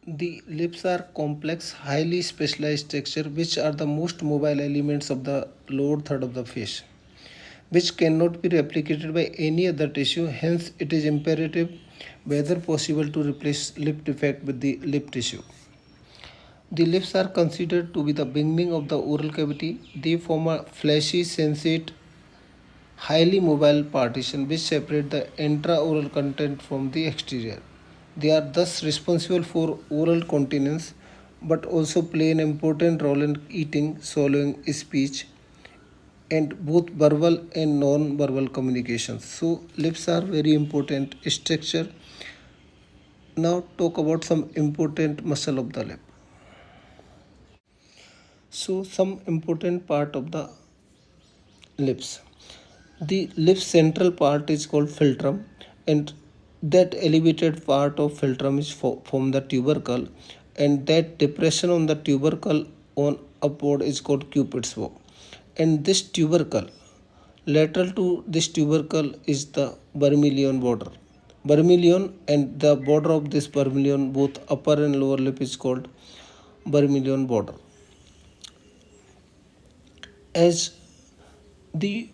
The lips are complex, highly specialized structure which are the most mobile elements of the lower third of the face, which cannot be replicated by any other tissue. Hence, it is imperative, whether possible, to replace lip defect with the lip tissue. The lips are considered to be the beginning of the oral cavity. They form a fleshy, sensate, highly mobile partition which separate the intraoral content from the exterior. They are thus responsible for oral continence but also play an important role in eating, swallowing, speech, and both verbal and non-verbal communications. So lips are very important structure. Now talk about some important muscle of the lip. So some important part of the lips. The lips central part is called philtrum, and that elevated part of philtrum is from the tubercle, and that depression on the tubercle on upward is called cupid's bow. And this tubercle, lateral to this tubercle is the vermilion border. Vermilion, and the border of this vermilion, both upper and lower lip, is called vermilion border. As the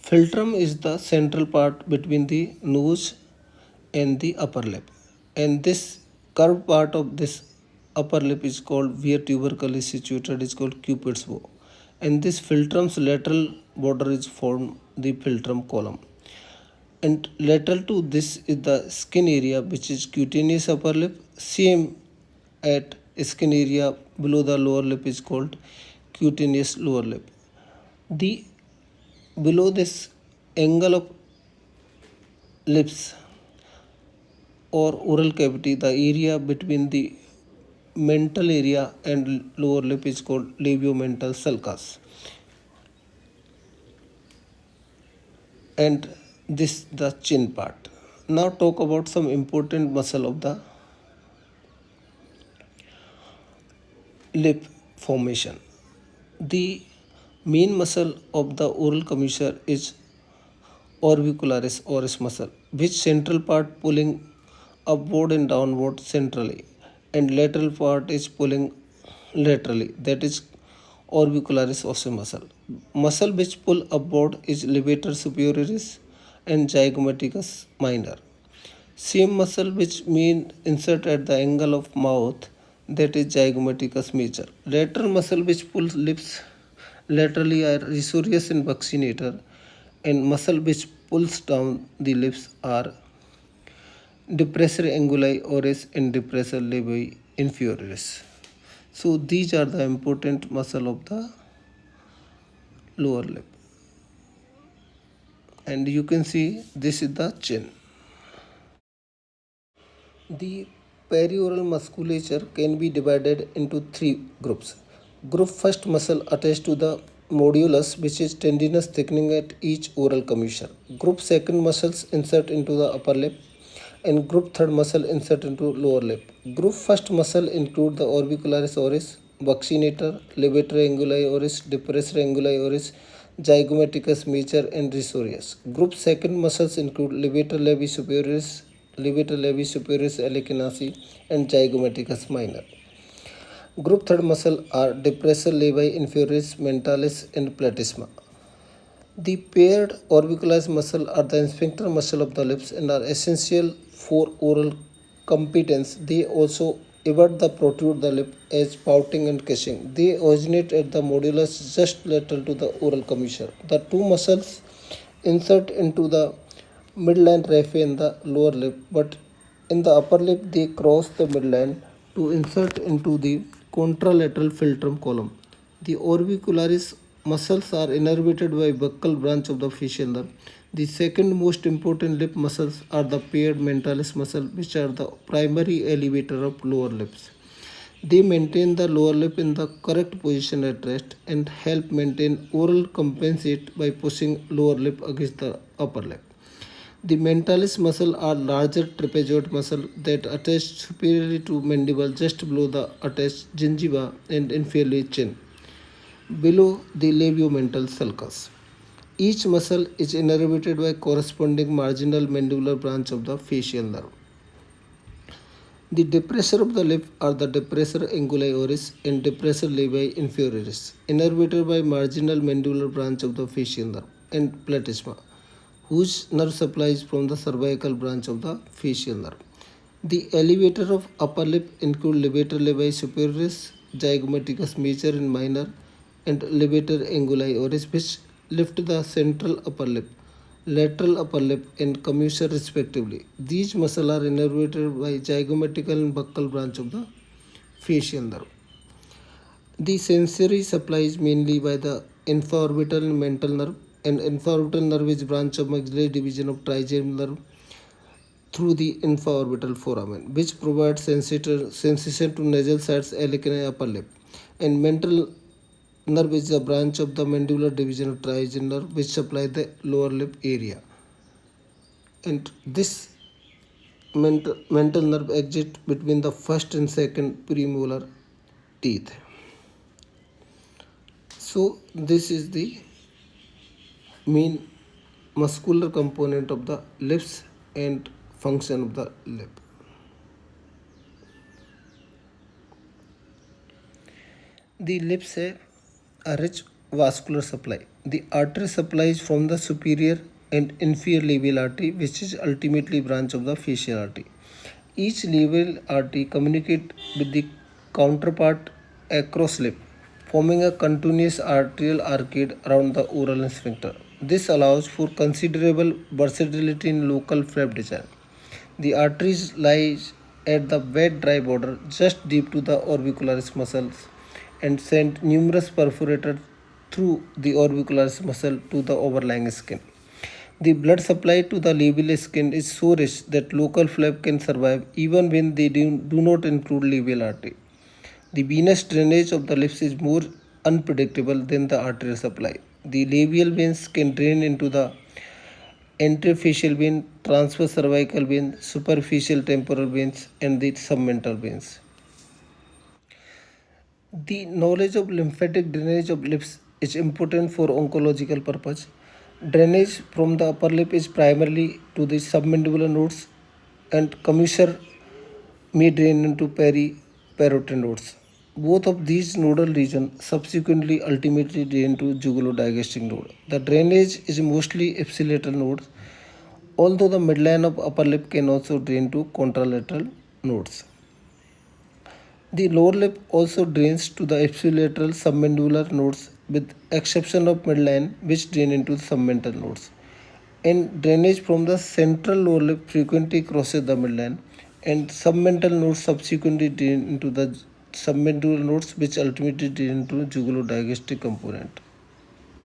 philtrum is the central part between the nose and the upper lip, and this curved part of this upper lip is called, where tubercle is situated, is called cupid's bow, and this philtrum's lateral border is formed the philtrum column, and lateral to this is the skin area which is cutaneous upper lip. Same at skin area below the lower lip is called cutaneous lower lip. The below this angle of lips or oral cavity, the area between the mental area and lower lip is called labiomental sulcus, and this the chin part. Now talk about some important muscle of the lip formation. The main muscle of the oral commissure is orbicularis oris muscle, which central part pulling upward and downward centrally, and lateral part is pulling laterally, that is orbicularis oris muscle. Muscle which pull upward is levator superioris and zygomaticus minor. Same muscle which mean insert at the angle of mouth, that is zygomaticus major. Lateral muscle which pulls lips laterally are risorius and buccinator, and muscle which pulls down the lips are depressor anguli oris and depressor labii inferioris. So these are the important muscle of the lower lip, and you can see this is the chin. The perioral musculature can be divided into three groups. Group first muscle attached to the modulus, which is tendinous thickening at each oral commissure. Group second muscles insert into the upper lip, and group third muscle insert into lower lip. Group first muscle include the orbicularis oris, buccinator, levator anguli oris, depressor anguli oris, zygomaticus major, and risorius. Group second muscles include levator labii superioris, levator labii superioris echinacea, and zygomaticus minor. Group third muscle are depressor labii inferioris, mentalis, and platysma. The paired orbicularis muscle are the sphincter muscle of the lips and are essential for oral competence. They also evade the protrude the lip as pouting and kissing. They originate at the modulus just lateral to the oral commissure. The two muscles insert into the midline raphe in the lower lip, but in the upper lip they cross the midline to insert into the contralateral philtrum column. The orbicularis muscles are innervated by buccal branch of the facial nerve. The second most important lip muscles are the paired mentalis muscle, which are the primary elevator of lower lips. They maintain the lower lip in the correct position at rest and help maintain oral compensate by pushing lower lip against the upper lip. The mentalis muscle are larger trapezoid muscle that attach superiorly to mandible just below the attached gingiva and inferiorly chin, below the labiomental sulcus. Each muscle is innervated by corresponding marginal mandibular branch of the facial nerve. The depressor of the lip are the depressor anguli oris and depressor labii inferioris, innervated by marginal mandibular branch of the facial nerve and platysma, whose nerve supplies from the cervical branch of the facial nerve. The elevator of upper lip include levator labii superioris, zygomaticus major and minor, and levator anguli oris, which lift the central upper lip, lateral upper lip, and commissure respectively. These muscles are innervated by zygomatical and buccal branch of the facial nerve. The sensory supply is mainly by the infraorbital and mental nerve, and infraorbital nerve is branch of maxillary division of trigeminal nerve through the infraorbital foramen, which provides sensation to nasal sides, iliac and upper lip. And mental nerve is a branch of the mandibular division of trigeminal nerve, which supply the lower lip area. And this mental nerve exists between the first and second premolar teeth. So this is the main muscular component of the lips and function of the lip. The lips have a rich vascular supply. The artery supplies from the superior and inferior labial artery, which is ultimately branch of the facial artery. Each labial artery communicates with the counterpart across lip, forming a continuous arterial arcade around the oral sphincter. This allows for considerable versatility in local flap design. The arteries lie at the wet-dry border just deep to the orbicularis muscles and send numerous perforators through the orbicularis muscle to the overlying skin. The blood supply to the labial skin is so rich that local flap can survive even when they do not include labial artery. The venous drainage of the lips is more unpredictable than the arterial supply. The labial veins can drain into the anterofacial vein, transverse cervical vein, superficial temporal veins, and the submental veins. The knowledge of lymphatic drainage of lips is important for oncological purpose. Drainage from the upper lip is primarily to the submandibular nodes, and commissure may drain into periparotid nodes. Both of these nodal regions subsequently ultimately drain to jugulodigestic node. The drainage is mostly ipsilateral nodes, although the midline of upper lip can also drain to contralateral nodes. The lower lip also drains to the ipsilateral submandibular nodes with exception of midline, which drain into the submental nodes. And drainage from the central lower lip frequently crosses the midline, and submental nodes subsequently drain into the submandibular nodes, which ultimately drain into jugulodigestic component.